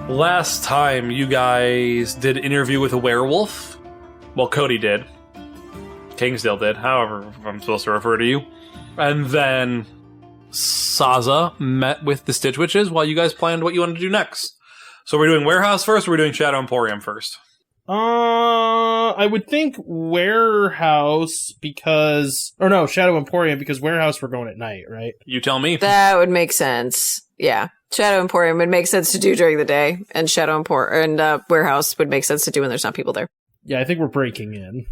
Last time you guys did an interview with a werewolf. Well, Cody did. Kingsdale did, however I'm supposed to refer to you. And then Saza met with the Stitch Witches while you guys planned what you wanted to do next. So we're doing Warehouse first, or we're doing Shadow Emporium first? I would think Warehouse Shadow Emporium, because Warehouse we're going at night, right? You tell me. That would make sense. Yeah. Shadow Emporium would make sense to do during the day, and Warehouse would make sense to do when there's not people there. Yeah, I think we're breaking in.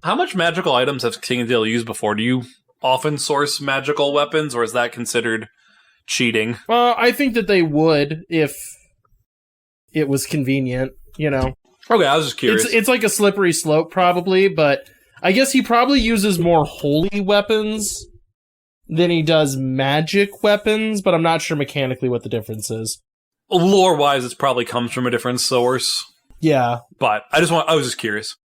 How much magical items have Kingsdale used before? Do you often source magical weapons, or is that considered cheating? I think that they would if it was convenient, you know. Okay, I was just curious. It's like a slippery slope, probably, but I guess he probably uses more holy weapons than he does magic weapons, but I'm not sure mechanically what the difference is. Lore-wise, it probably comes from a different source. Yeah. But I was just curious.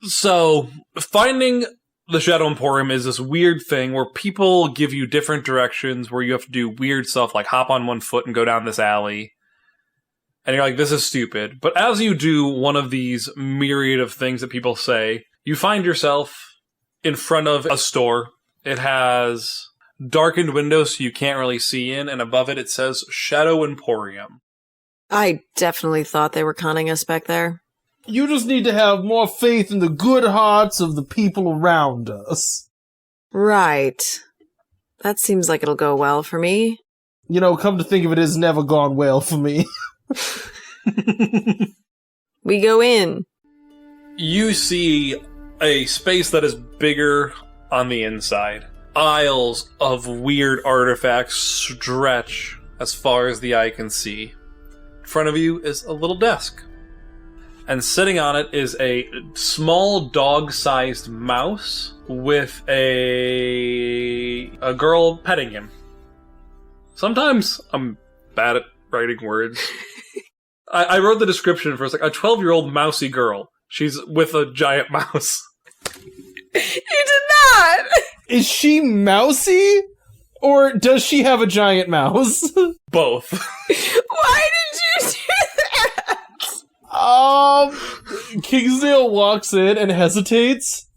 So, finding the Shadow Emporium is this weird thing where people give you different directions, where you have to do weird stuff like hop on one foot and go down this alley. And you're like, this is stupid. But as you do one of these myriad of things that people say, you find yourself in front of a store. It has darkened windows so you can't really see in, and above it says Shadow Emporium. I definitely thought they were conning us back there. You just need to have more faith in the good hearts of the people around us. Right. That seems like it'll go well for me. You know, come to think of it, it's never gone well for me. We go in. You see a space that is bigger on the inside. Aisles of weird artifacts stretch as far as the eye can see. In front of you is a little desk. And sitting on it is a small dog-sized mouse with a girl petting him. Sometimes I'm bad at writing words. I wrote the description for a 12-year-old mousy girl. She's with a giant mouse. You did not! Is she mousy? Or does she have a giant mouse? Both. Why did you do that? Kingsdale walks in and hesitates,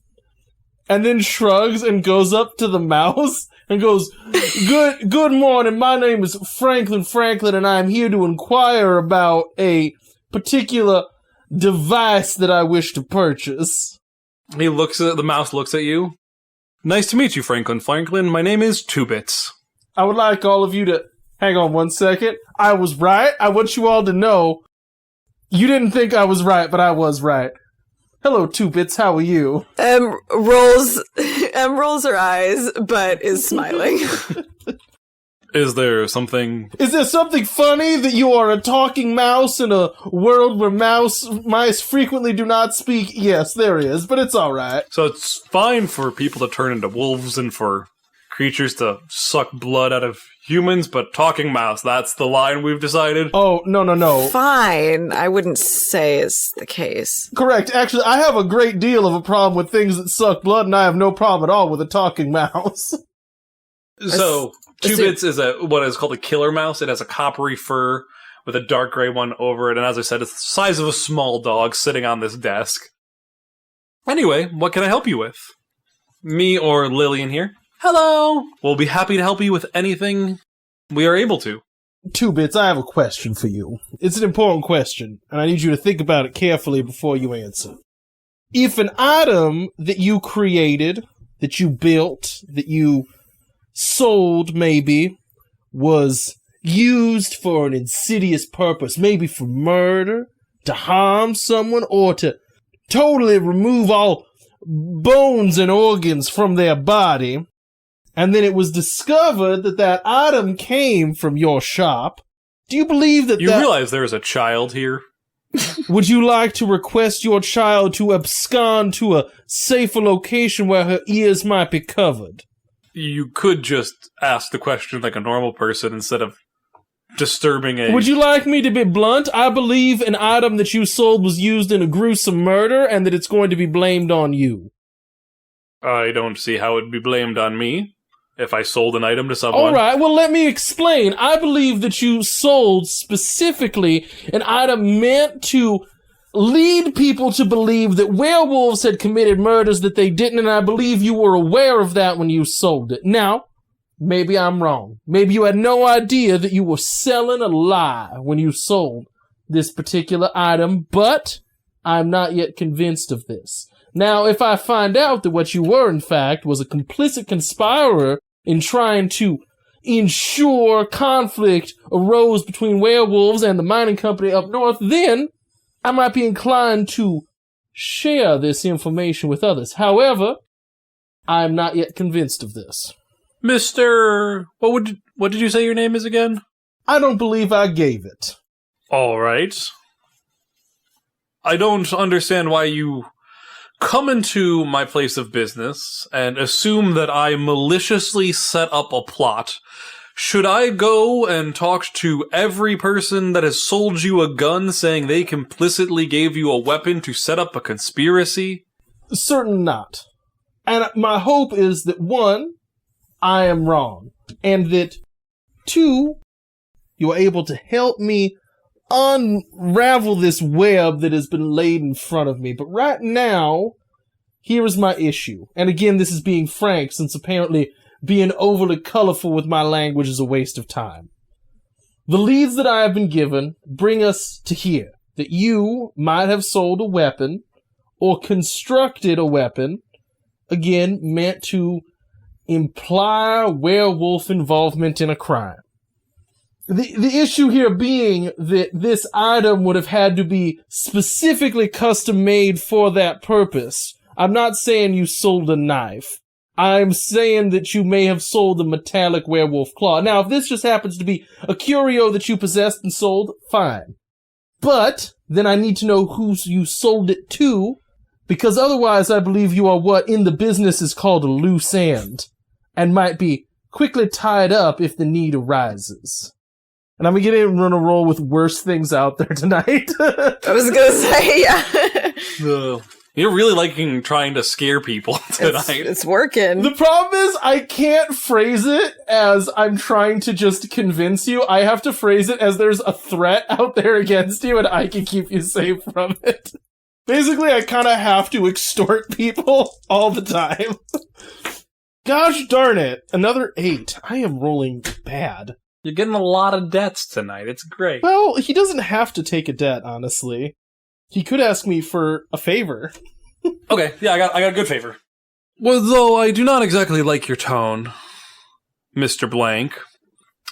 and then shrugs and goes up to the mouse and goes, Good morning, my name is Franklin, and I'm here to inquire about a particular device that I wish to purchase. The mouse looks at you. Nice to meet you, Franklin. My name is Two Bits. I would like all of you to hang on one second. I was right. I want you all to know you didn't think I was right, but I was right. Hello, Two Bits. How are you? Rolls her eyes, but is smiling. Is there something funny that you are a talking mouse in a world where mice frequently do not speak? Yes, there is, but it's alright. So it's fine for people to turn into wolves and for creatures to suck blood out of humans, but talking mouse, that's the line we've decided? Oh, no. Fine. I wouldn't say is the case. Correct. Actually, I have a great deal of a problem with things that suck blood, and I have no problem at all with a talking mouse. So, Two Bits is what is called a killer mouse. It has a coppery fur with a dark gray one over it, and as I said, it's the size of a small dog sitting on this desk. Anyway, what can I help you with? Me or Lillian here? Hello! We'll be happy to help you with anything we are able to. Two Bits, I have a question for you. It's an important question, and I need you to think about it carefully before you answer. If an item that you created, that you built, that you sold, maybe, was used for an insidious purpose, maybe for murder, to harm someone, or to totally remove all bones and organs from their body, and then it was discovered that that item came from your shop, do you believe that You realize there is a child here? Would you like to request your child to abscond to a safer location where her ears might be covered? You could just ask the question like a normal person instead of disturbing a... Would you like me to be blunt? I believe an item that you sold was used in a gruesome murder and that it's going to be blamed on you. I don't see how it would be blamed on me if I sold an item to someone. All right, well, let me explain. I believe that you sold specifically an item meant to lead people to believe that werewolves had committed murders that they didn't, and I believe you were aware of that when you sold it. Now, maybe I'm wrong. Maybe you had no idea that you were selling a lie when you sold this particular item, but I'm not yet convinced of this. Now, if I find out that what you were, in fact, was a complicit conspirer in trying to ensure conflict arose between werewolves and the mining company up north, then I might be inclined to share this information with others. However, I'm not yet convinced of this. Mr... What did you say your name is again? I don't believe I gave it. All right. I don't understand why you come into my place of business and assume that I maliciously set up a plot. Should I go and talk to every person that has sold you a gun saying they complicitly gave you a weapon to set up a conspiracy? Certainly not. And my hope is that, one, I am wrong, and that, two, you are able to help me unravel this web that has been laid in front of me. But right now, here is my issue. And again, this is being frank, since apparently being overly colorful with my language is a waste of time. The leads that I have been given bring us to here, that you might have sold a weapon or constructed a weapon, again, meant to imply werewolf involvement in a crime. The issue here being that this item would have had to be specifically custom made for that purpose. I'm not saying you sold a knife. I'm saying that you may have sold a metallic werewolf claw. Now, if this just happens to be a curio that you possessed and sold, fine. But then I need to know who you sold it to, because otherwise I believe you are what in the business is called a loose end, and might be quickly tied up if the need arises. And I'm going to run a roll with worst things out there tonight. I was going to say, yeah. You're really liking trying to scare people tonight. It's working. The problem is I can't phrase it as I'm trying to just convince you. I have to phrase it as there's a threat out there against you and I can keep you safe from it. Basically, I kind of have to extort people all the time. Gosh darn it. Another 8. I am rolling bad. You're getting a lot of debts tonight. It's great. Well, he doesn't have to take a debt, honestly. He could ask me for a favor. Okay, yeah, I got a good favor. Well, though I do not exactly like your tone, Mr. Blank,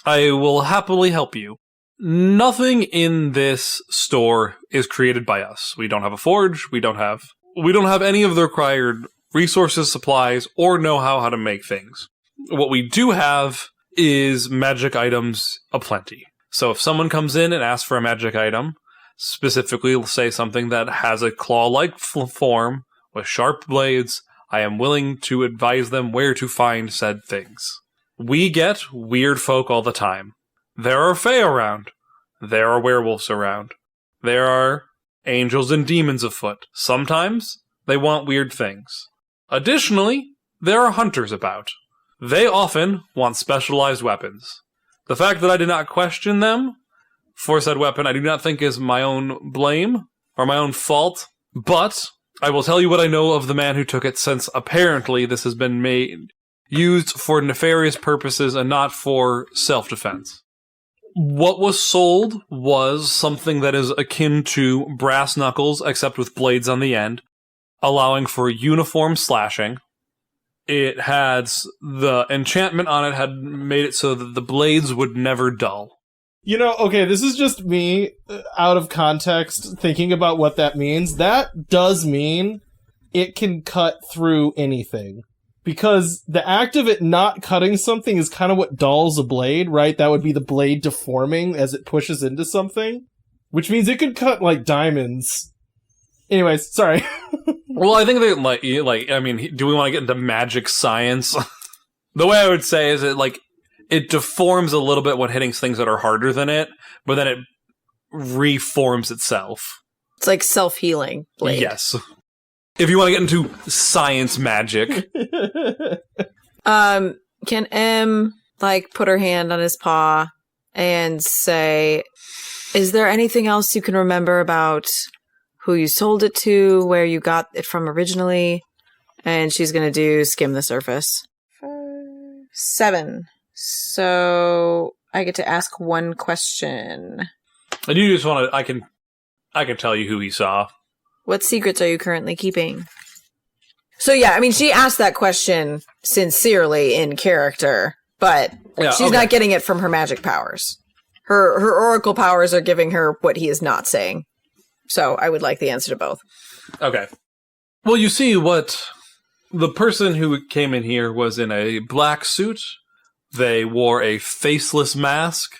I will happily help you. Nothing in this store is created by us. We don't have a forge, we don't have any of the required resources, supplies, or know-how how to make things. What we do have is magic items aplenty. So if someone comes in and asks for a magic item, specifically say something that has a claw-like form with sharp blades, I am willing to advise them where to find said things. We get weird folk all the time. There are fae around. There are werewolves around. There are angels and demons afoot. Sometimes they want weird things. Additionally, there are hunters about. They often want specialized weapons. The fact that I did not question them for said weapon, I do not think is my own blame or my own fault, but I will tell you what I know of the man who took it, since apparently this has been used for nefarious purposes and not for self-defense. What was sold was something that is akin to brass knuckles, except with blades on the end, allowing for uniform slashing. It had the enchantment on it had made it so that the blades would never dull. You know, okay, this is just me, out of context, thinking about what that means. That does mean it can cut through anything. Because the act of it not cutting something is kind of what dulls a blade, right? That would be the blade deforming as it pushes into something. Which means it could cut, like, diamonds. Anyways, sorry. Well, I think that, I mean, do we want to get into magic science? The way I would say is it deforms a little bit when hitting things that are harder than it, but then it reforms itself. It's like self-healing blade. Yes. If you want to get into science magic. Can M, put her hand on his paw and say, is there anything else you can remember about who you sold it to, where you got it from originally? And she's going to do skim the surface. 7. So I get to ask one question. And you just want to, I can tell you who he saw. What secrets are you currently keeping? So yeah, I mean, she asked that question sincerely in character, but she's not getting it from her magic powers. Her oracle powers are giving her what he is not saying. So I would like the answer to both. Okay. Well, you see what the person who came in here was in a black suit. They wore a faceless mask.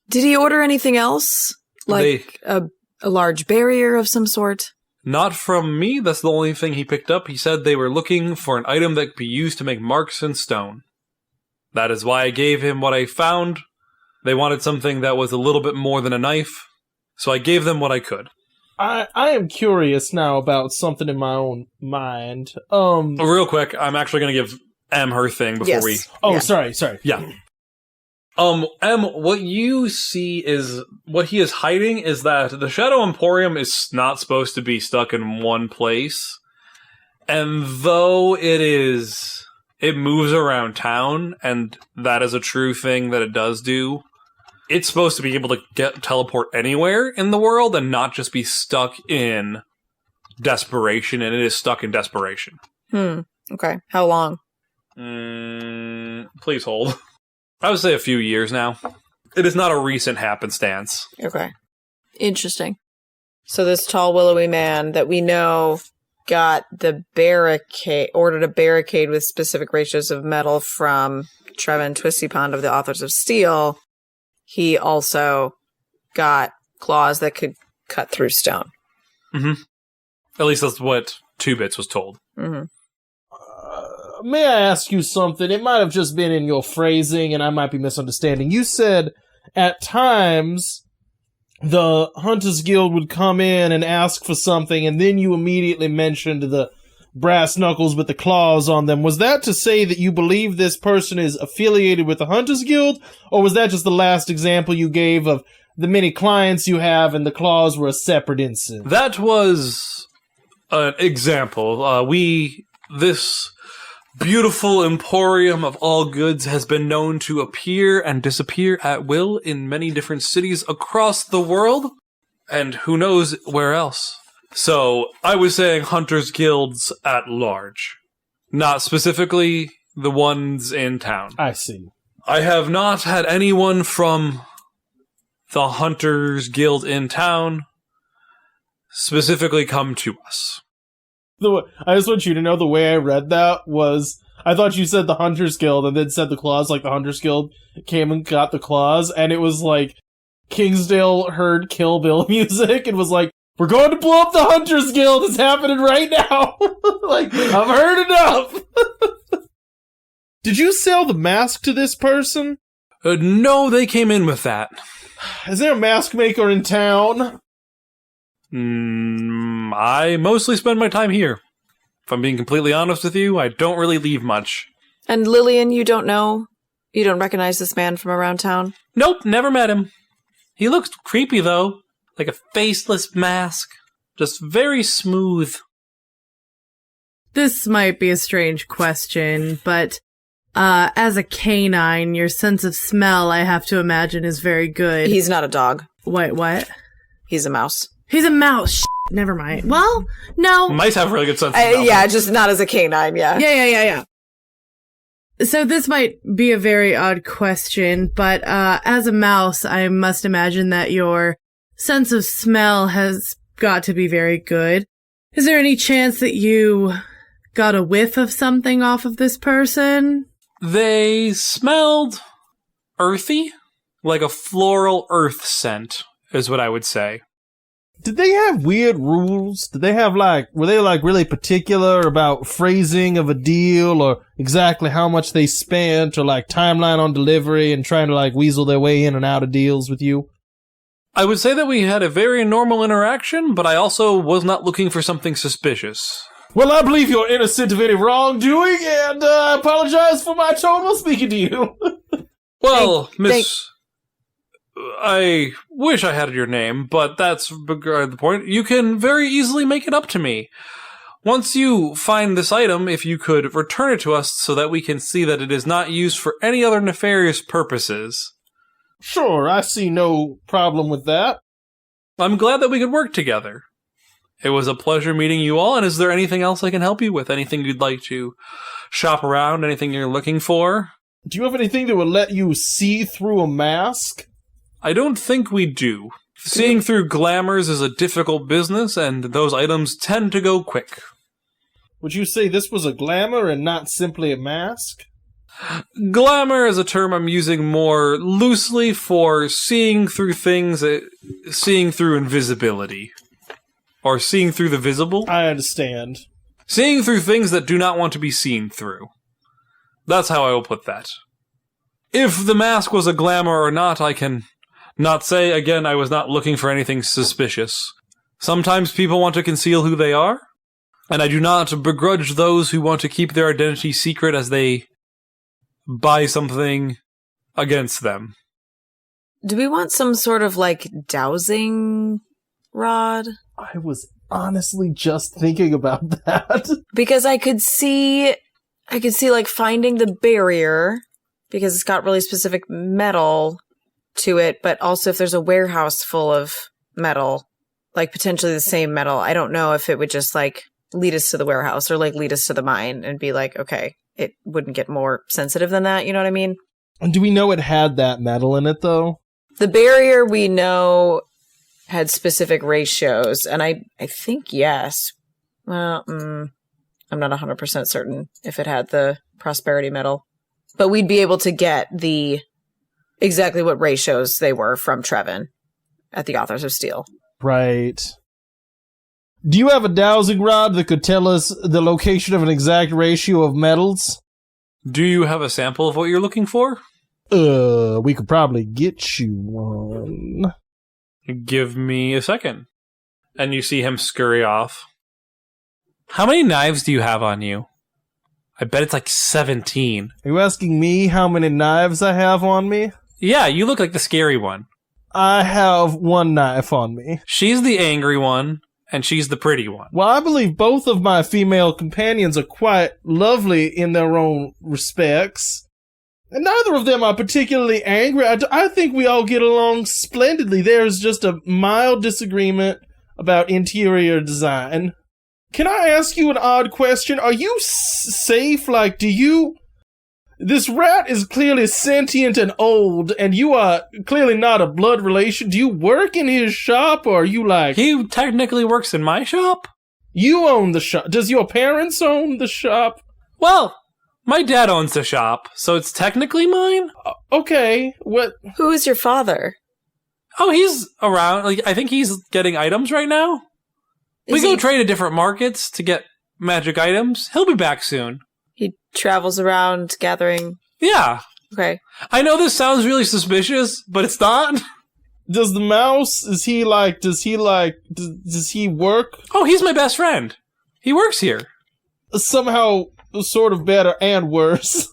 Did he order anything else? Like a large barrier of some sort? Not from me. That's the only thing he picked up. He said they were looking for an item that could be used to make marks in stone. That is why I gave him what I found. They wanted something that was a little bit more than a knife, so I gave them what I could. I am curious now about something in my own mind. Real quick, I'm actually going to give M her thing before we... Oh, yeah. Sorry. Yeah. M, what you see is, what he is hiding is that the Shadow Emporium is not supposed to be stuck in one place. And though it moves around town, and that is a true thing that it does do, it's supposed to be able to teleport anywhere in the world and not just be stuck in Desperation, and it is stuck in Desperation. Okay. How long? Please hold. I would say a few years now. It is not a recent happenstance. Okay. Interesting. So this tall, willowy man that we know got ordered a barricade with specific ratios of metal from Trevin Twisty-Pond of the Authors of Steel. He also got claws that could cut through stone. Mm-hmm. At least that's what 2-Bits was told. Mm-hmm. May I ask you something? It might have just been in your phrasing, and I might be misunderstanding. You said at times the Hunters Guild would come in and ask for something, and then you immediately mentioned the brass knuckles with the claws on them. Was that to say that you believe this person is affiliated with the Hunters Guild, or was that just the last example you gave of the many clients you have and the claws were a separate incident? That was an example. This beautiful emporium of all goods has been known to appear and disappear at will in many different cities across the world, and who knows where else. So, I was saying hunters' guilds at large, not specifically the ones in town. I see. I have not had anyone from the Hunters Guild in town specifically come to us. I just want you to know the way I read that was, I thought you said the Hunters Guild and then said the claws, like the Hunters Guild came and got the claws, and it was like Kingsdale heard Kill Bill music and was like, we're going to blow up the Hunters Guild, it's happening right now! Like, I've heard enough! Did you sell the mask to this person? No, they came in with that. Is there a mask maker in town? I mostly spend my time here. If I'm being completely honest with you, I don't really leave much. And Lillian, you don't know? You don't recognize this man from around town? Nope, never met him. He looks creepy, though. Like a faceless mask. Just very smooth. This might be a strange question, but as a canine, your sense of smell, I have to imagine, is very good. He's not a dog. Wait, what? He's a mouse. He's a mouse. Shit, never mind. Well, no. Mice have really good sense of smell. Yeah, just not as a canine, yeah. Yeah. So this might be a very odd question, but as a mouse, I must imagine that your sense of smell has got to be very good. Is there any chance that you got a whiff of something off of this person? They smelled earthy, like a floral earth scent, is what I would say. Did they have weird rules? Did they have were they really particular about phrasing of a deal or exactly how much they spent or timeline on delivery and trying to weasel their way in and out of deals with you? I would say that we had a very normal interaction, but I also was not looking for something suspicious. Well, I believe you're innocent of any wrongdoing and I apologize for my tone while speaking to you. Well, Miss... I wish I had your name, but that's beside the point. You can very easily make it up to me. Once you find this item, if you could return it to us so that we can see that it is not used for any other nefarious purposes. Sure, I see no problem with that. I'm glad that we could work together. It was a pleasure meeting you all, and is there anything else I can help you with? Anything you'd like to shop around? Anything you're looking for? Do you have anything that would let you see through a mask? I don't think we do. Seeing through glamours is a difficult business, and those items tend to go quick. Would you say this was a glamour and not simply a mask? Glamour is a term I'm using more loosely for seeing through things, seeing through invisibility. Or seeing through the visible. I understand. Seeing through things that do not want to be seen through. That's how I will put that. If the mask was a glamour or not, I can not say. Again, I was not looking for anything suspicious. Sometimes people want to conceal who they are, and I do not begrudge those who want to keep their identity secret as they buy something against them. Do we want some sort of dowsing rod? I was honestly just thinking about that. Because I could see finding the barrier, because it's got really specific metal to it, but also if there's a warehouse full of metal, potentially the same metal, I don't know if it would just lead us to the warehouse or lead us to the mine and be okay, it wouldn't get more sensitive than that, you know what I mean? And do we know it had that metal in it, though? The barrier we know had specific ratios, and I think yes. Well, I'm not 100% certain if it had the prosperity metal. But we'd be able to get exactly what ratios they were from Trevin at the Authors of Steel. Right. Do you have a dowsing rod that could tell us the location of an exact ratio of metals? Do you have a sample of what you're looking for? We could probably get you one. Give me a second. And you see him scurry off. How many knives do you have on you? I bet it's 17. Are you asking me how many knives I have on me? Yeah, you look like the scary one. I have one knife on me. She's the angry one, and she's the pretty one. Well, I believe both of my female companions are quite lovely in their own respects. And neither of them are particularly angry. I think we all get along splendidly. There's just a mild disagreement about interior design. Can I ask you an odd question? Are you safe? Do you... This rat is clearly sentient and old, and you are clearly not a blood relation. Do you work in his shop, or are you He technically works in my shop? You own the shop. Does your parents own the shop? Well, my dad owns the shop, so it's technically mine? Okay, what... Who is your father? Oh, he's around. I think he's getting items right now. We go trade at different markets to get magic items. He'll be back soon. He travels around gathering... Yeah. Okay. I know this sounds really suspicious, but it's not. Does the mouse, does he work? Oh, he's my best friend. He works here. Somehow sort of better and worse.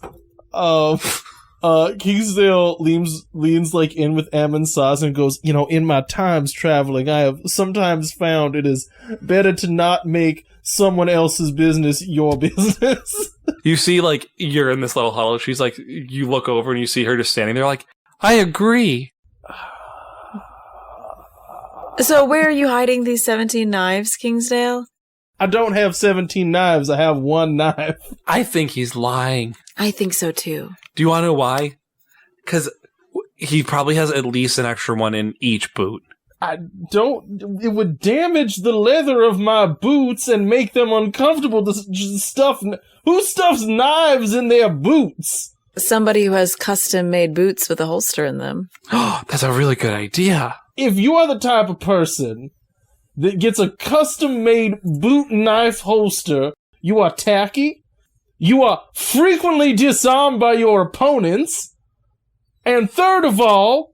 Kingsdale leans in with Em and Saz and goes, in my times traveling, I have sometimes found it is better to not make someone else's business your business. You see, you're in this little huddle. She's you look over and you see her just standing there I agree. So where are you hiding these 17 knives, Kingsdale? I don't have 17 knives. I have one knife. I think he's lying. I think so too. Do you want to know why? Because he probably has at least an extra one in each boot. It would damage the leather of my boots and make them uncomfortable to stuff. Who stuffs knives in their boots? Somebody who has custom-made boots with a holster in them. Oh, that's a really good idea. If you are the type of person that gets a custom-made boot knife holster, you are tacky, you are frequently disarmed by your opponents, and third of all,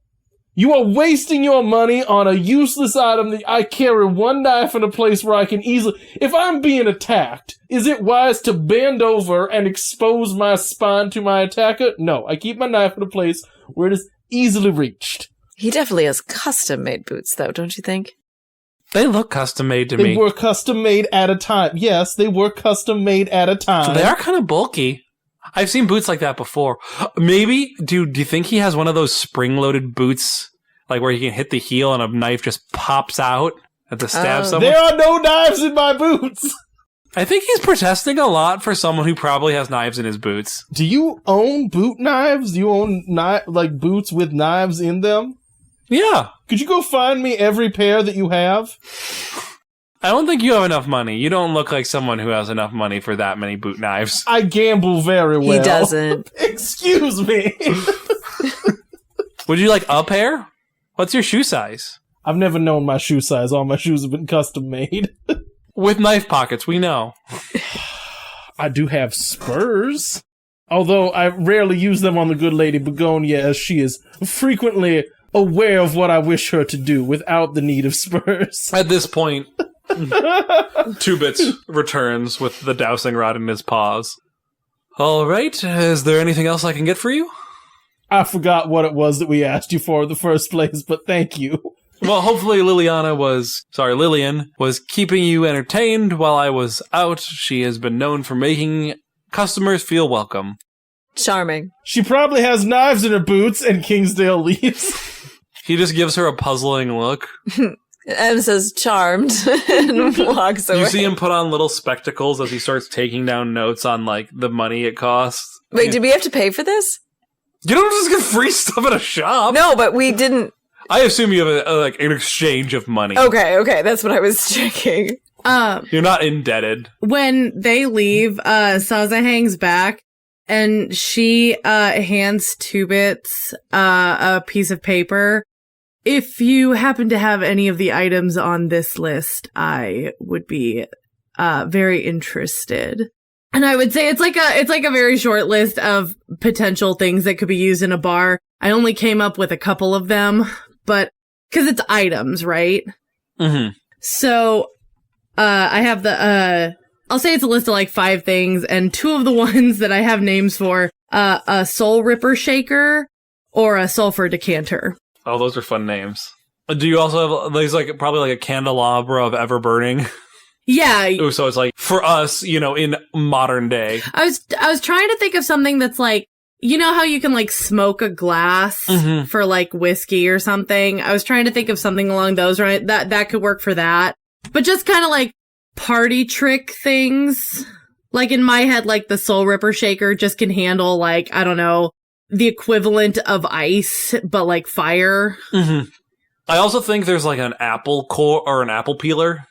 you are wasting your money on a useless item that I carry one knife in a place where I can easily... If I'm being attacked, is it wise to bend over and expose my spine to my attacker? No, I keep my knife in a place where it is easily reached. He definitely has custom-made boots, though, don't you think? They look custom-made to me. They were custom-made at a time. Yes, they were custom-made at a time. So they are kind of bulky. I've seen boots like that before. Maybe, do you think he has one of those spring-loaded boots, like where he can hit the heel and a knife just pops out at the stab someone? There are no knives in my boots! I think he's protesting a lot for someone who probably has knives in his boots. Do you own boot knives? Do you own boots with knives in them? Yeah. Could you go find me every pair that you have? I don't think you have enough money. You don't look like someone who has enough money for that many boot knives. I gamble very well. He doesn't. Excuse me. Would you like a pair? What's your shoe size? I've never known my shoe size. All my shoes have been custom made. With knife pockets, we know. I do have spurs. Although I rarely use them on the good lady Begonia, as she is frequently aware of what I wish her to do without the need of spurs. At this point, Two Bits returns with the dowsing rod in his paws. All right, is there anything else I can get for you? I forgot what it was that we asked you for in the first place, but thank you. Well, hopefully Lillian was keeping you entertained while I was out. She has been known for making customers feel welcome. Charming. She probably has knives in her boots, and Kingsdale leaves. He just gives her a puzzling look. M says charmed and walks away. You see him put on little spectacles as he starts taking down notes on, like, the money it costs. Wait, did we have to pay for this? You don't just get free stuff at a shop. No, but we didn't. I assume you have an exchange of money. Okay, that's what I was checking. You're not indebted. When they leave, Saza hangs back and she hands Two Bits a piece of paper. If you happen to have any of the items on this list, I would be very interested. And I would say it's like a very short list of potential things that could be used in a bar. I only came up with a couple of them, but because it's items, right? Mm-hmm. So I have I'll say it's a list of like 5 things, and 2 of the ones that I have names for, a soul ripper shaker or a sulfur decanter. Oh, those are fun names. Do you also have, there's like probably like a candelabra of ever burning? Yeah. Ooh, so it's like, for us, in modern day. I was trying to think of something that's like, you know how you can like smoke a glass for like whiskey or something? I was trying to think of something along those lines that could work for that. But just kind of like party trick things. Like in my head, like the Soul Ripper Shaker just can handle like, I don't know, the equivalent of ice, but like fire. Mm-hmm. I also think there's like an apple core or an apple peeler.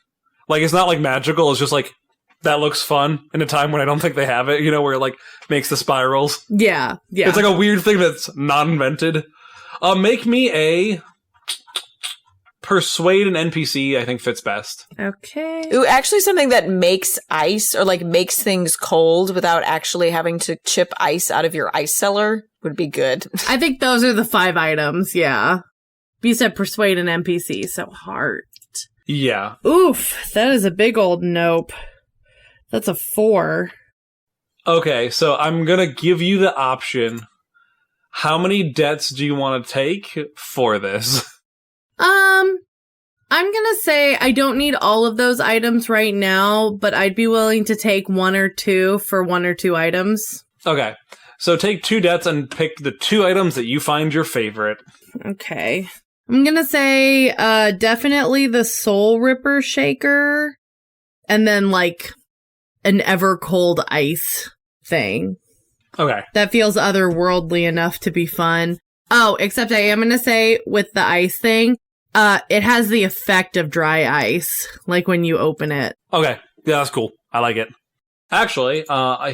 Like, it's not like magical, it's just like, that looks fun in a time when I don't think they have it, where it like makes the spirals. Yeah. It's like a weird thing that's not invented. Make me a persuade an NPC, I think fits best. Okay. Ooh, actually something that makes ice or like makes things cold without actually having to chip ice out of your ice cellar would be good. I think those are the 5 items, yeah. You said persuade an NPC, so heart. Yeah. Oof, that is a big old nope. That's a 4. Okay, so I'm gonna give you the option. How many debts do you want to take for this? I'm gonna say I don't need all of those items right now, but I'd be willing to take 1 or 2 for 1 or 2 items. Okay, so take 2 debts and pick the 2 items that you find your favorite. Okay. I'm gonna say, definitely the Soul Ripper Shaker, and then, like, an ever cold ice thing. Okay. That feels otherworldly enough to be fun. Oh, except I am gonna say, with the ice thing, It has the effect of dry ice, like when you open it. Okay. Yeah, that's cool. I like it. Actually,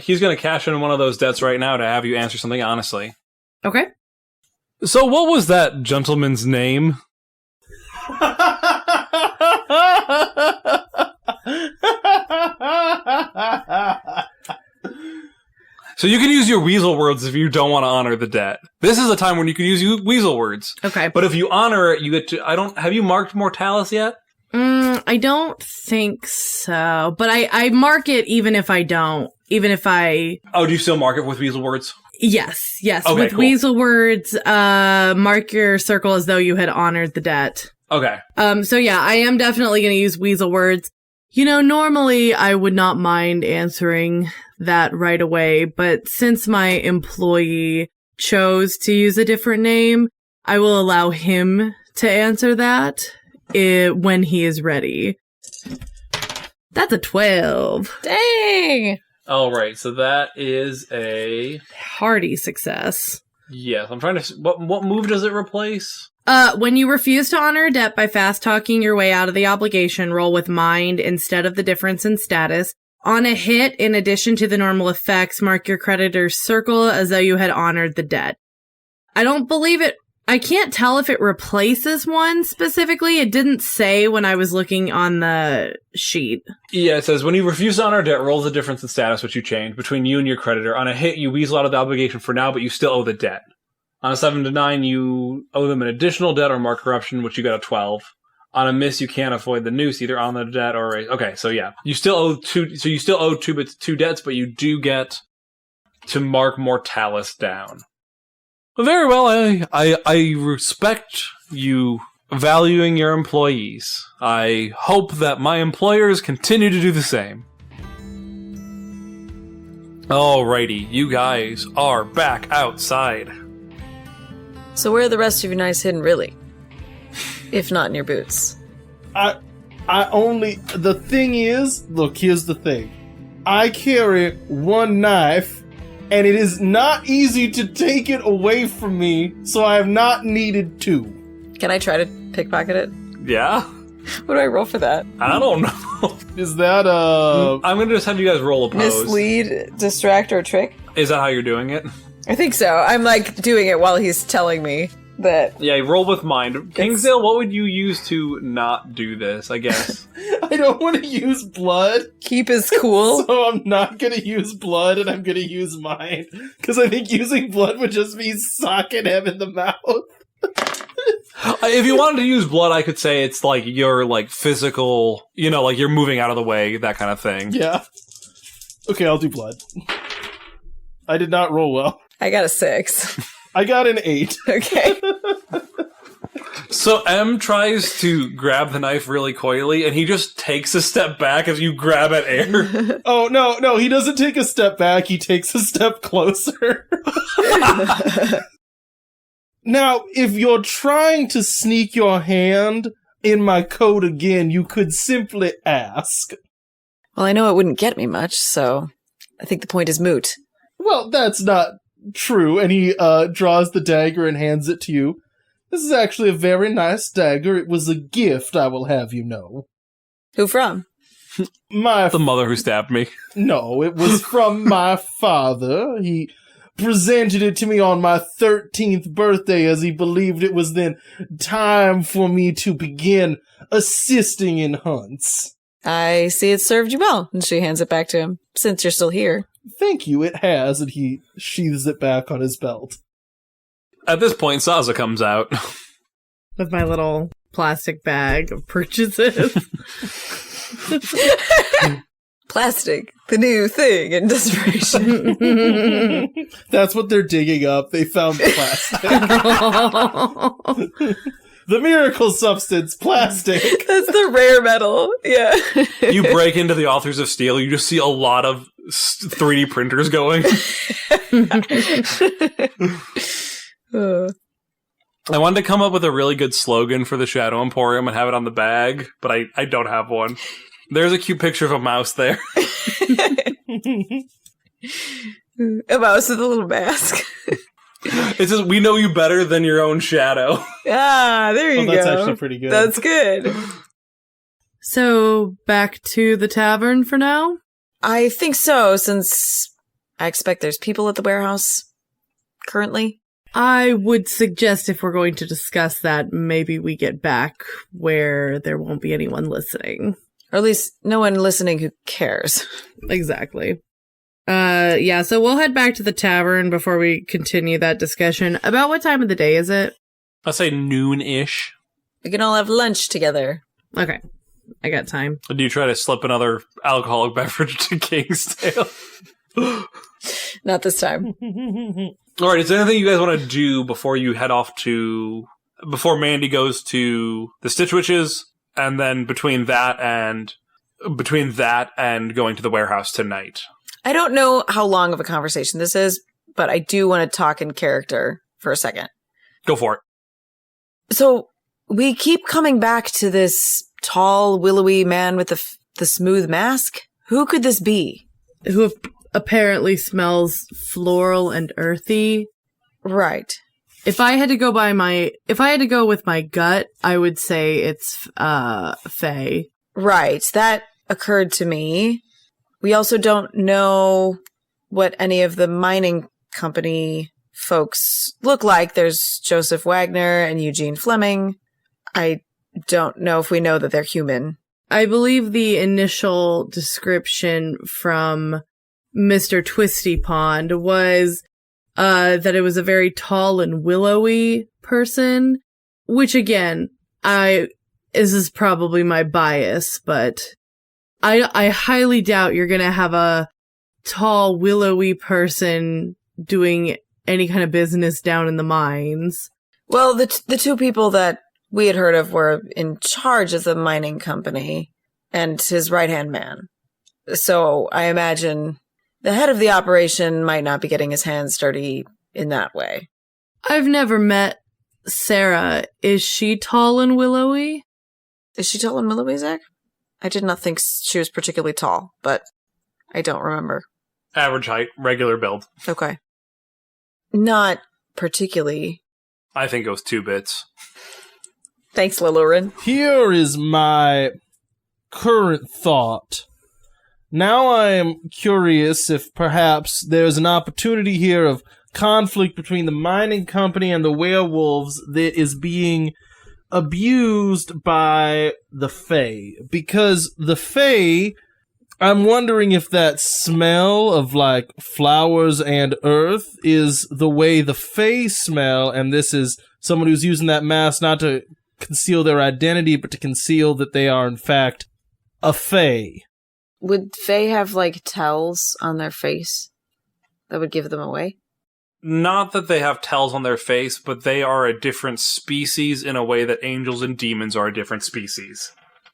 he's going to cash in one of those debts right now to have you answer something honestly. Okay. So what was that gentleman's name? So you can use your weasel words if you don't want to honor the debt. This is a time when you can use weasel words. Okay. But if you honor it, you get to... have you marked Mortalis yet? I don't think so. But I mark it even if I don't. Even if I... Oh, do you still mark it with weasel words? Yes. Okay, with cool. weasel words, mark your circle as though you had honored the debt. Okay. So yeah, I am definitely going to use weasel words. You know, normally I would not mind answering that right away, but since my employee chose to use a different name, I will allow him to answer that when he is ready. That's a 12. Dang! All right, so that is a... Hearty success. Yes, I'm trying to... What move does it replace? When you refuse to honor a debt by fast-talking your way out of the obligation, roll with mind instead of the difference in status. On a hit, in addition to the normal effects, mark your creditor's circle as though you had honored the debt. I don't believe it. I can't tell if it replaces one specifically. It didn't say when I was looking on the sheet. Yeah, it says, when you refuse to honor a debt, roll the difference in status which you change between you and your creditor. On a hit, you weasel out of the obligation for now, but you still owe the debt. On a 7 to 9, you owe them an additional debt or mark corruption, which you got a 12. On a miss, you can't avoid the noose, either on the debt or... Okay, so yeah. You still owe two debts, but you do get to mark Mortalis down. Very well, I respect you valuing your employees. I hope that my employers continue to do the same. Alrighty, you guys are back outside. So where are the rest of your knives hidden, really? If not in your boots. The thing is, look, here's the thing. I carry one knife, and it is not easy to take it away from me, so I have not needed two. Can I try to pickpocket it? Yeah? What do I roll for that? I don't know. Is that I'm gonna just have you guys roll a pose. Mislead, distract, or trick? Is that how you're doing it? I think so. I'm like doing it while he's telling me that. Yeah, roll with mind. Kingsdale, what would you use to not do this, I guess? I don't want to use blood. Keep his cool. So I'm not going to use blood, and I'm going to use mind. Because I think using blood would just be socking him in the mouth. If you wanted to use blood, I could say it's like your like physical, like you're moving out of the way, that kind of thing. Yeah. Okay, I'll do blood. I did not roll well. I got a 6. I got an 8. Okay. So M tries to grab the knife really coyly, and he just takes a step back as you grab at air. Oh, no, he doesn't take a step back, he takes a step closer. Now, if you're trying to sneak your hand in my coat again, you could simply ask. Well, I know it wouldn't get me much, so I think the point is moot. Well, that's not true, and he draws the dagger and hands it to you. This is actually a very nice dagger. It was a gift, I will have you know. Who from? The mother who stabbed me. No, it was from my father. He presented it to me on my 13th birthday as he believed it was then time for me to begin assisting in hunts. I see it served you well, and she hands it back to him, since you're still here. Thank you, it has, and he sheathes it back on his belt. At this point, Saza comes out. With my little plastic bag of purchases. Plastic, the new thing in Desperation. That's what they're digging up. They found plastic. The miracle substance, plastic. That's the rare metal. Yeah. You break into the Authors of Steel, you just see a lot of 3D printers going. I wanted to come up with a really good slogan for the Shadow Emporium and have it on the bag, but I don't have one. There's a cute picture of a mouse there. A mouse with a little mask. It says, we know you better than your own shadow. Ah, there you go. That's actually pretty good. That's good. So, back to the tavern for now? I think so, since I expect there's people at the warehouse currently. I would suggest if we're going to discuss that, maybe we get back where there won't be anyone listening. Or at least no one listening who cares. Exactly. Yeah, so we'll head back to the tavern before we continue that discussion. About what time of the day is it? I'll say noon-ish. We can all have lunch together. Okay. I got time. Do you try to slip another alcoholic beverage to Kingsdale? Not this time. All right, is there anything you guys want to do before you head off before Mandy goes to the Stitch Witches, and then between that and going to the warehouse tonight? I don't know how long of a conversation this is, but I do want to talk in character for a second. Go for it. So we keep coming back to this tall, willowy man with the smooth mask. Who could this be? Who apparently smells floral and earthy. Right. If I had to go with my gut, I would say it's Faye. Right. That occurred to me. We also don't know what any of the mining company folks look like. There's Joseph Wagner and Eugene Fleming. I don't know if we know that they're human. I believe the initial description from Mr. Twisty Pond was that it was a very tall and willowy person, which again, this is probably my bias, but I highly doubt you're going to have a tall, willowy person doing any kind of business down in the mines. Well, the two people that we had heard of were in charge of the mining company and his right-hand man. So I imagine the head of the operation might not be getting his hands dirty in that way. I've never met Sarah. Is she tall and willowy? Is she tall and willowy, Zach? I did not think she was particularly tall, but I don't remember. Average height, regular build. Okay. Not particularly. I think it was 2 bits. Thanks, Lilorin. Here is my current thought. Now I am curious if perhaps there's an opportunity here of conflict between the mining company and the werewolves that is being abused by the Fae. Because the Fae, I'm wondering if that smell of like flowers and earth is the way the Fae smell, and this is someone who's using that mask not to conceal their identity, but to conceal that they are in fact a Fae. Would Fae have like tells on their face that would give them away? Not that they have tells on their face, but they are a different species in a way that angels and demons are a different species.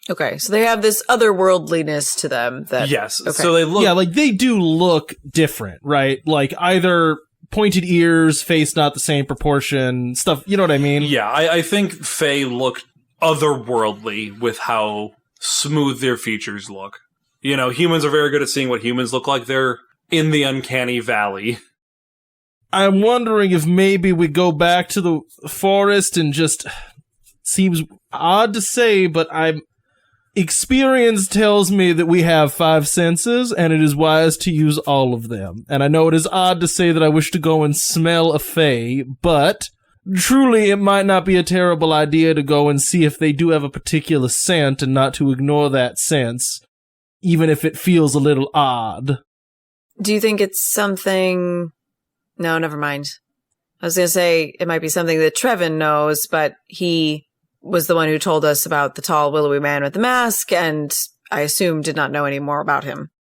Okay, so they have this otherworldliness to them. That Yes, okay. so they look... Yeah, like they do look different, right? Like either pointed ears, face not the same proportion, stuff, you know what I mean? Yeah, I think Fae look otherworldly with how smooth their features look. You know, humans are very good at seeing what humans look like. They're in the uncanny valley. I'm wondering if maybe we go back to the forest and just... Seems odd to say, but experience tells me that we have 5 senses, and it is wise to use all of them. And I know it is odd to say that I wish to go and smell a Fae, but truly it might not be a terrible idea to go and see if they do have a particular scent and not to ignore that sense, even if it feels a little odd. Do you think it's something... No, never mind. I was going to say it might be something that Trevin knows, but he was the one who told us about the tall, willowy man with the mask, and I assume did not know any more about him.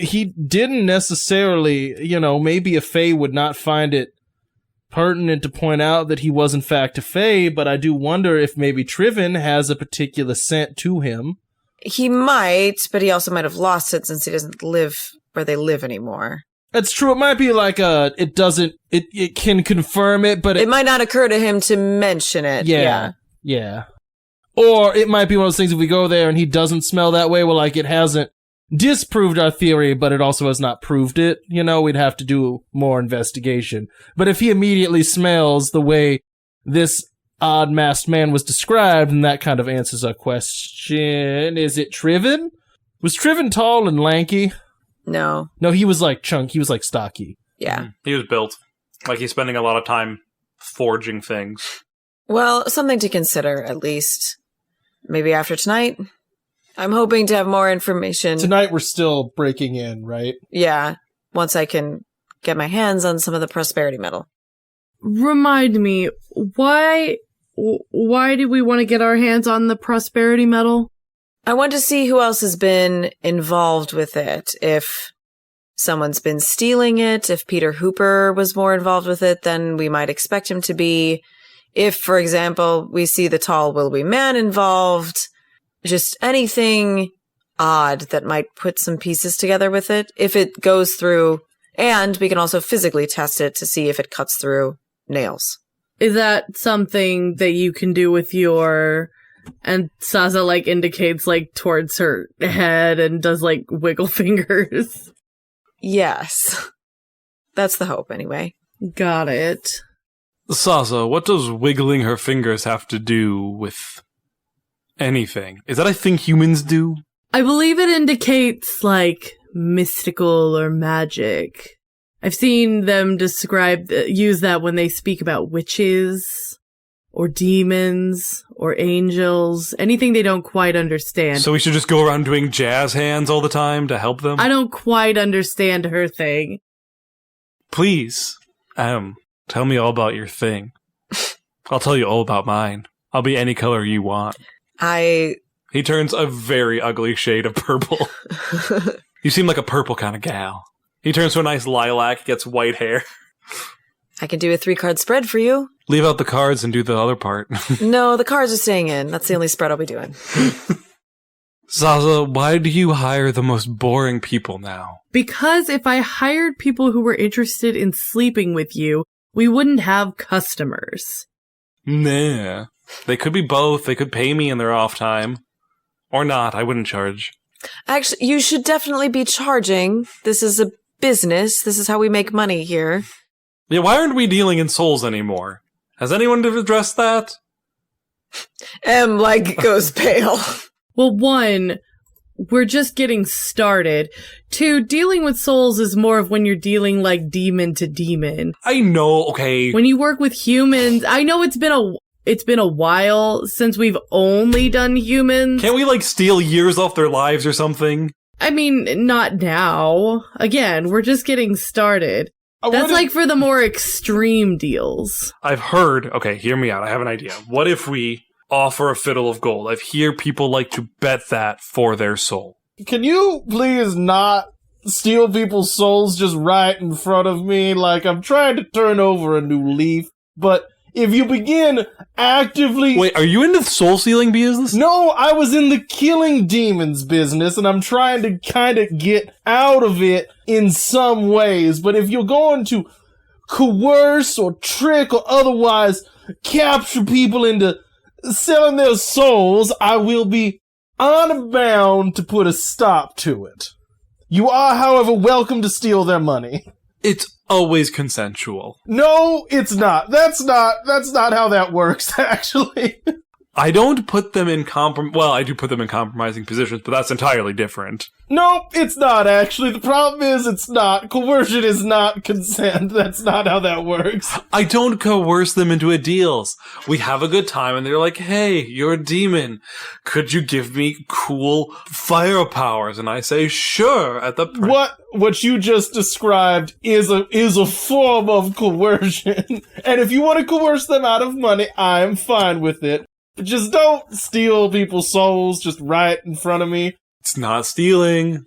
He didn't necessarily, maybe a Fae would not find it pertinent to point out that he was in fact a Fae, but I do wonder if maybe Trivin has a particular scent to him. He might, but he also might have lost it since he doesn't live where they live anymore. That's true. It might be like it can confirm it, but it might not occur to him to mention it. Yeah. Or it might be one of those things if we go there and he doesn't smell that way, well, like it hasn't disproved our theory, but it also has not proved it. You know, we'd have to do more investigation. But if he immediately smells the way this odd masked man was described, then that kind of answers our question. Is it Triven? Was Triven tall and lanky? No. No, he was like chunk. He was like stocky. Yeah. He was built. Like he's spending a lot of time forging things. Well, something to consider, at least. Maybe after tonight? I'm hoping to have more information. Tonight we're still breaking in, right? Yeah, once I can get my hands on some of the prosperity metal. Remind me, why do we want to get our hands on the prosperity metal? I want to see who else has been involved with it. If someone's been stealing it, if Peter Hooper was more involved with it than we might expect him to be. If, for example, we see the tall willowy man involved, just anything odd that might put some pieces together with it. If it goes through, and we can also physically test it to see if it cuts through nails. Is that something that you can do with your... And Saza, like, indicates, like, towards her head and does, like, wiggle fingers. Yes. That's the hope, anyway. Got it. Saza, what does wiggling her fingers have to do with anything? Is that a thing humans do? I believe it indicates, like, mystical or magic. I've seen them use that when they speak about witches, or demons, or angels, anything they don't quite understand. So we should just go around doing jazz hands all the time to help them? I don't quite understand her thing. Please, tell me all about your thing. I'll tell you all about mine. I'll be any color you want. He turns a very ugly shade of purple. You seem like a purple kind of gal. He turns to a nice lilac, gets white hair. I can do a 3-card spread for you. Leave out the cards and do the other part. No, the cards are staying in. That's the only spread I'll be doing. Zaza, why do you hire the most boring people now? Because if I hired people who were interested in sleeping with you, we wouldn't have customers. Nah. They could be both. They could pay me in their off time. Or not. I wouldn't charge. Actually, you should definitely be charging. This is a business. This is how we make money here. Yeah, why aren't we dealing in souls anymore? Has anyone addressed that? Goes pale. Well, 1, we're just getting started. 2, dealing with souls is more of when you're dealing like demon to demon. I know, okay. When you work with humans, I know it's been a while since we've only done humans. Can't we, like, steal years off their lives or something? I mean, not now. Again, we're just getting started. That's like for the more extreme deals. I've heard, okay, hear me out. I have an idea. What if we offer a fiddle of gold? I've heard people like to bet that for their soul. Can you please not steal people's souls just right in front of me? Like, I'm trying to turn over a new leaf, but if you begin actively... Wait, are you into soul stealing business? No, I was in the killing demons business, and I'm trying to kind of get out of it in some ways. But if you're going to coerce or trick or otherwise capture people into selling their souls, I will be honor bound to put a stop to it. You are, however, welcome to steal their money. It's always consensual. No, it's not. That's not how that works, actually. I don't put them in well, I do put them in compromising positions, but that's entirely different. No, it's not, actually. The problem is it's not. Coercion is not consent. That's not how that works. I don't coerce them into a deals. We have a good time, and they're like, hey, you're a demon. Could you give me cool fire powers? And I say, sure, at the What you just described is a form of coercion. And if you want to coerce them out of money, I'm fine with it. But just don't steal people's souls just right in front of me. It's not stealing.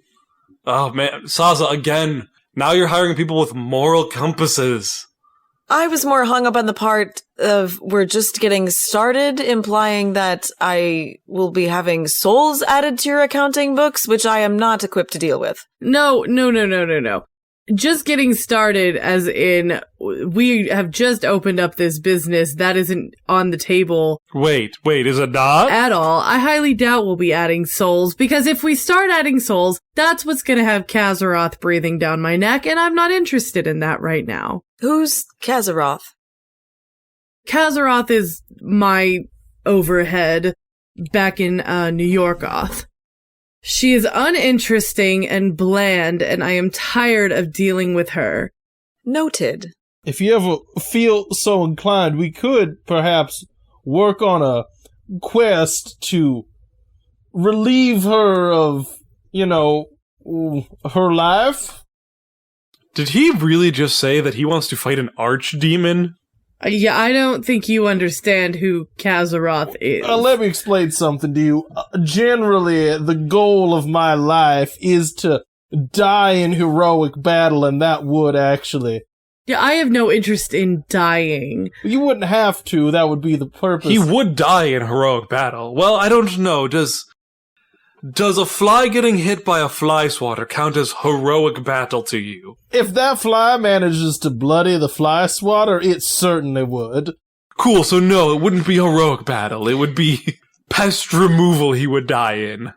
Oh, man. Saza, again. Now you're hiring people with moral compasses. I was more hung up on the part of we're just getting started, implying that I will be having souls added to your accounting books, which I am not equipped to deal with. No. just getting started, as in, we have just opened up this business that isn't on the table. Wait, is it not? At all. I highly doubt we'll be adding souls, because if we start adding souls, that's what's gonna have Kazaroth breathing down my neck, and I'm not interested in that right now. Who's Kazaroth? Kazaroth is my overhead back in New Yorkoth. She is uninteresting and bland, and I am tired of dealing with her. Noted. If you ever feel so inclined, we could perhaps work on a quest to relieve her of, her life. Did he really just say that he wants to fight an archdemon? Yeah, I don't think you understand who Kazaroth is. Let me explain something to you. Generally, the goal of my life is to die in heroic battle, and that would actually... Yeah, I have no interest in dying. You wouldn't have to. That would be the purpose. He would die in heroic battle. Well, I don't know. Does a fly getting hit by a fly swatter count as heroic battle to you? If that fly manages to bloody the fly swatter, it certainly would. Cool, so no, it wouldn't be heroic battle. It would be pest removal he would die in.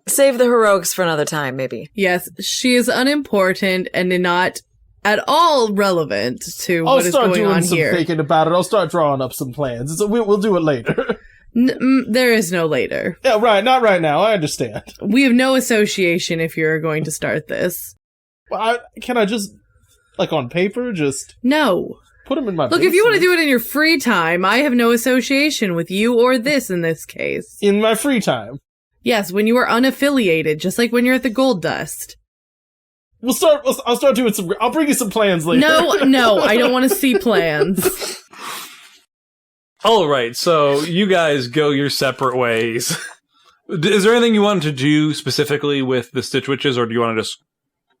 Save the heroics for another time, maybe. Yes, she is unimportant and not at all relevant to what is going on here. I'll start doing some thinking about it. I'll start drawing up some plans. We'll do it later. There is no later. Yeah, right. Not right now. I understand. We have no association if you're going to start this. Well, can I just, on paper, No. Put them in my Look, if you want to do it in your free time, I have no association with you or this in this case. In my free time? Yes, when you are unaffiliated, just like when you're at the Gold Dust. I'll start doing some... I'll bring you some plans later. No, I don't want to see plans. Alright, so you guys go your separate ways. Is there anything you want to do specifically with the Stitch Witches, or do you want to just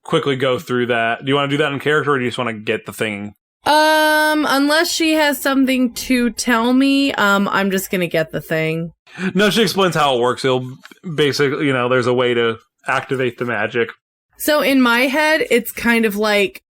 quickly go through that? Do you want to do that in character, or do you just want to get the thing? Unless she has something to tell me, I'm just gonna get the thing. No, she explains how it works. It'll basically, there's a way to activate the magic. So in my head, it's kind of like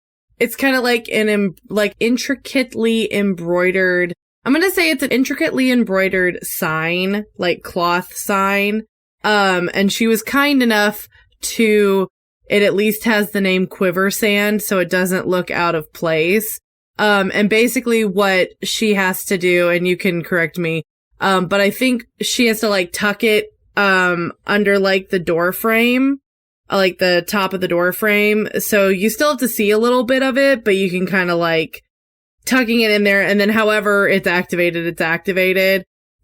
an intricately embroidered... I'm gonna say it's an intricately embroidered sign, like cloth sign. And she was kind enough to... It at least has the name Quiver Sand, so it doesn't look out of place. And basically what she has to do, and you can correct me, but I think she has to tuck it, under the door frame, the top of the door frame. So you still have to see a little bit of it, but you can kind of tucking it in there, and then however it's activated,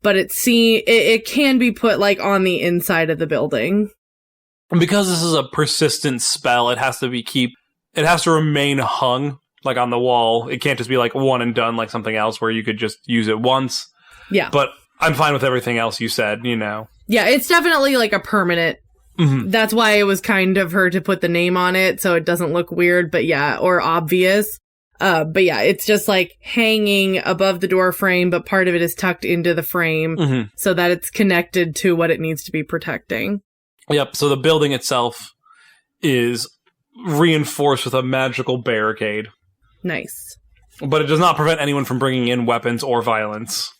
but it can be put on the inside of the building. Because this is a persistent spell, it has to remain hung, on the wall. It can't just be one and done like something else where you could just use it once. Yeah. But I'm fine with everything else you said, Yeah, it's definitely a permanent. Mm-hmm. That's why it was kind of her to put the name on it, so it doesn't look weird, but yeah, or obvious. But yeah, it's just hanging above the door frame, but part of it is tucked into the frame so that it's connected to what it needs to be protecting. Yep, so the building itself is reinforced with a magical barricade. Nice. But it does not prevent anyone from bringing in weapons or violence.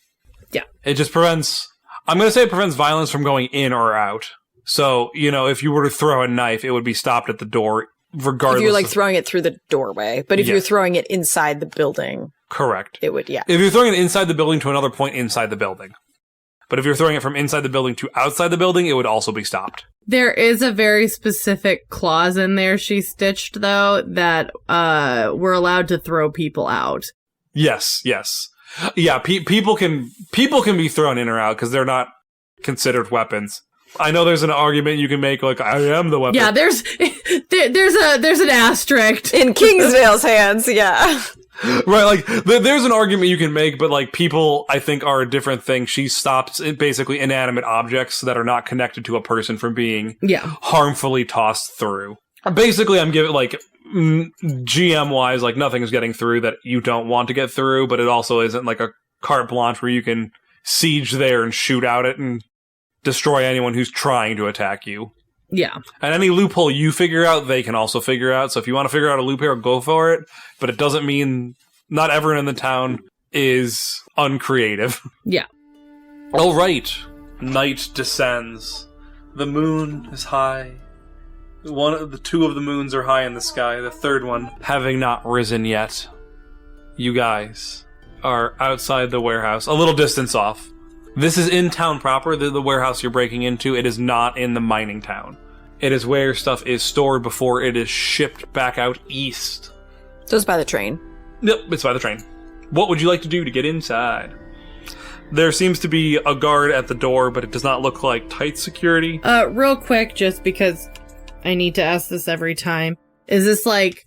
Yeah. It just prevents... I'm going to say it prevents violence from going in or out. So, if you were to throw a knife, it would be stopped at the door, regardless. If you're throwing it through the doorway. But if you're throwing it inside the building... Correct. It would, yeah. If you're throwing it inside the building to another point inside the building. But if you're throwing it from inside the building to outside the building, it would also be stopped. There is a very specific clause in there she stitched, though, that we're allowed to throw people out. Yes. Yeah, people can be thrown in or out because they're not considered weapons. I know there's an argument you can make, I am the weapon. Yeah, there's an asterisk. In Kingsvale's hands, yeah. Right, there's an argument you can make, but, people, I think, are a different thing. She stops, basically, inanimate objects that are not connected to a person from being harmfully tossed through. Basically, I'm giving, GM-wise, nothing is getting through that you don't want to get through, but it also isn't, a carte blanche where you can siege there and shoot out it and destroy anyone who's trying to attack you. Yeah. And any loophole you figure out, they can also figure out. So if you want to figure out a loophole, go for it. But it doesn't mean not everyone in the town is uncreative. Yeah. All right. Night descends. The moon is high. Two of the moons are high in the sky. The third one having not risen yet. You guys are outside the warehouse, a little distance off. This is in town proper, the warehouse you're breaking into. It is not in the mining town. It is where stuff is stored before it is shipped back out east. So it's by the train. Yep, it's by the train. What would you like to do to get inside? There seems to be a guard at the door, but it does not look like tight security. Real quick, just because I need to ask this every time. Is this like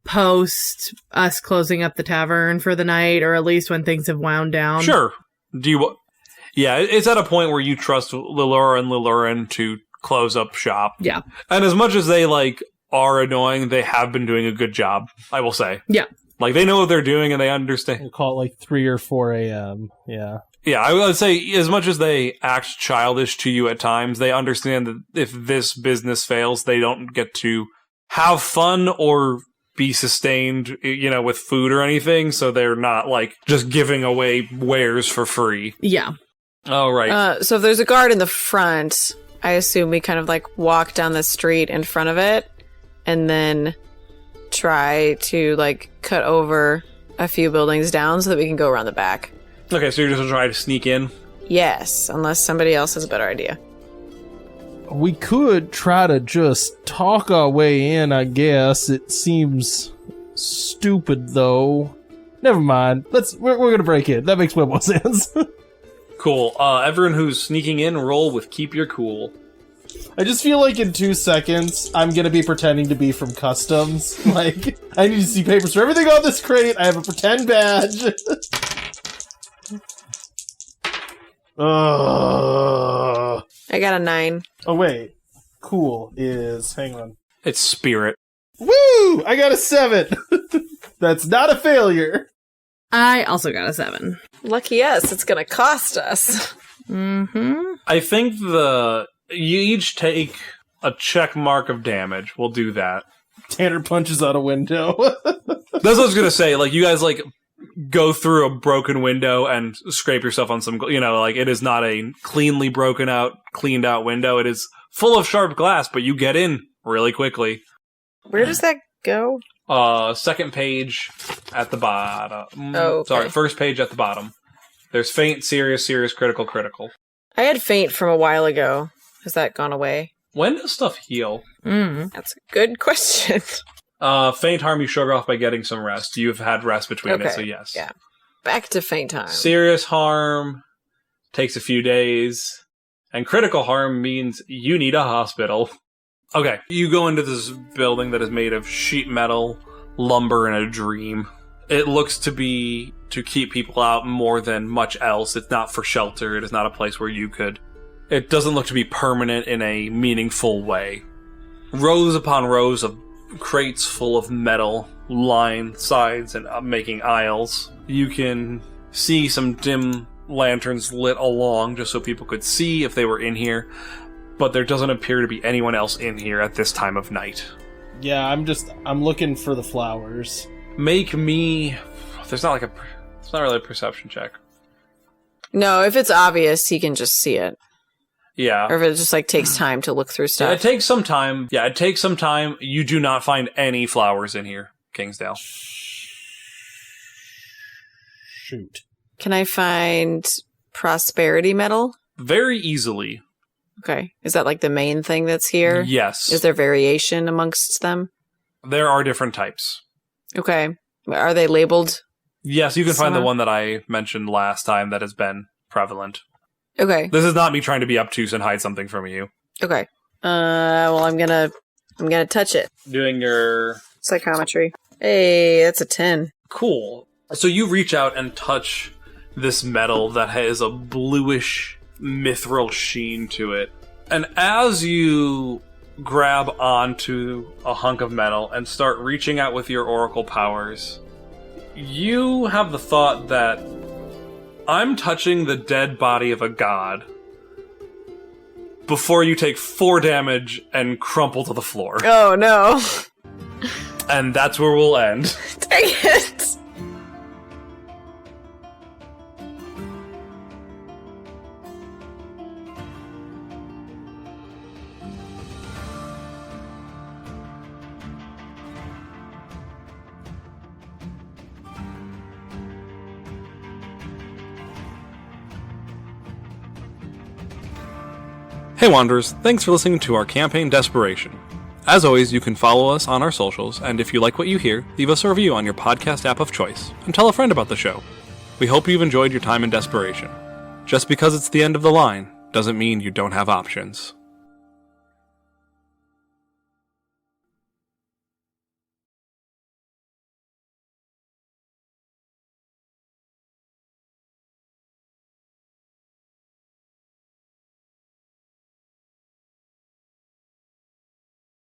post us closing up the tavern for the night, or at least when things have wound down? Sure. Yeah, it's at a point where you trust Lilura and Liluran to close up shop. Yeah. And as much as they, are annoying, they have been doing a good job, I will say. Yeah. They know what they're doing and they understand. We'll call it 3 or 4 a.m. Yeah. Yeah, I would say as much as they act childish to you at times, they understand that if this business fails, they don't get to have fun or be sustained, with food or anything, so they're not, just giving away wares for free. Yeah. All right. So if there's a guard in the front, I assume we kind of, walk down the street in front of it, and then try to, cut over a few buildings down so that we can go around the back. Okay, so you're just going to try to sneak in? Yes, unless somebody else has a better idea. We could try to just talk our way in, I guess. It seems stupid, though. Never mind. We're gonna break in. That makes way more sense. Cool. Everyone who's sneaking in, roll with keep your cool. I just feel like in 2 seconds, I'm gonna be pretending to be from customs. I need to see papers for everything on this crate. I have a pretend badge. I got a 9. Oh, wait. Cool is... Hang on. It's spirit. Woo! I got a 7! That's not a failure. I also got a 7. Lucky us, it's gonna cost us. Mm-hmm. I think you each take a check mark of damage. We'll do that. Tanner punches out a window. That's what I was gonna say. You guys, go through a broken window and scrape yourself on some, it is not a cleanly cleaned out window. It is full of sharp glass, but you get in really quickly. Where does that go? Second page at the bottom. Oh, okay. Sorry, first page at the bottom. There's faint, serious, critical. I had faint from a while ago. Has that gone away? When does stuff heal? That's a good question. Faint harm you shrug off by getting some rest. You've had rest between it, so yes. Yeah. Back to faint time. Serious harm takes a few days. And critical harm means you need a hospital. Okay, you go into this building that is made of sheet metal, lumber, and a dream. It looks to be to keep people out more than much else. It's not for shelter. It is not a place where you could... It doesn't look to be permanent in a meaningful way. Rows upon rows of crates full of metal line sides and making aisles. You can see some dim lanterns lit along just so people could see if they were in here, but there doesn't appear to be anyone else in here at this time of night. Yeah, I'm looking for the flowers. Make me... it's not really a perception check. No, if it's obvious, he can just see it. Yeah. Or if it just takes time to look through stuff. Yeah, it takes some time. You do not find any flowers in here, Kingsdale. Shoot. Can I find prosperity metal? Very easily. Okay. Is that the main thing that's here? Yes. Is there variation amongst them? There are different types. Okay. Are they labeled? Yes, you can find the one that I mentioned last time that has been prevalent. Okay. This is not me trying to be obtuse and hide something from you. Okay. Well, I'm gonna touch it. Doing your... Psychometry. Hey, that's a 10. Cool. So you reach out and touch this metal that has a bluish mithril sheen to it. And as you grab onto a hunk of metal and start reaching out with your oracle powers, you have the thought that I'm touching the dead body of a god. before you take 4 damage and crumple to the floor. Oh no. And that's where we'll end. Dang it. Hey Wanderers, thanks for listening to our campaign Desperation. As always, you can follow us on our socials, and if you like what you hear, leave us a review on your podcast app of choice, and tell a friend about the show. We hope you've enjoyed your time in Desperation. Just because it's the end of the line, doesn't mean you don't have options.